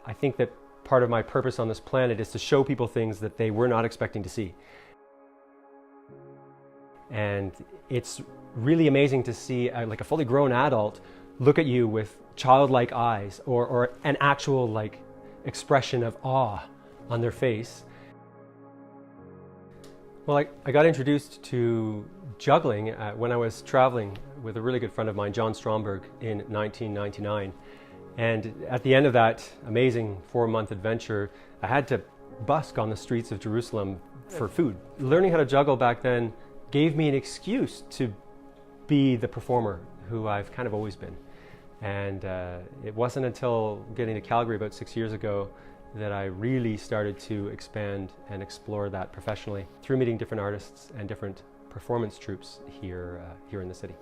I think that part of my purpose on this planet is to show people things that they were not expecting to see. And it's really amazing to see like a fully grown adult look at you with childlike eyes or an actual like expression of awe on their face. Well, I got introduced to juggling when I was traveling with a really good friend of mine, John Stromberg, in 1999. And at the end of that amazing 4-month adventure, I had to busk on the streets of Jerusalem for food. Learning how to juggle back then gave me an excuse to be the performer who I've kind of always been. And it wasn't until getting to Calgary about 6 years ago that I really started to expand and explore that professionally through meeting different artists and different performance troupes here in the city.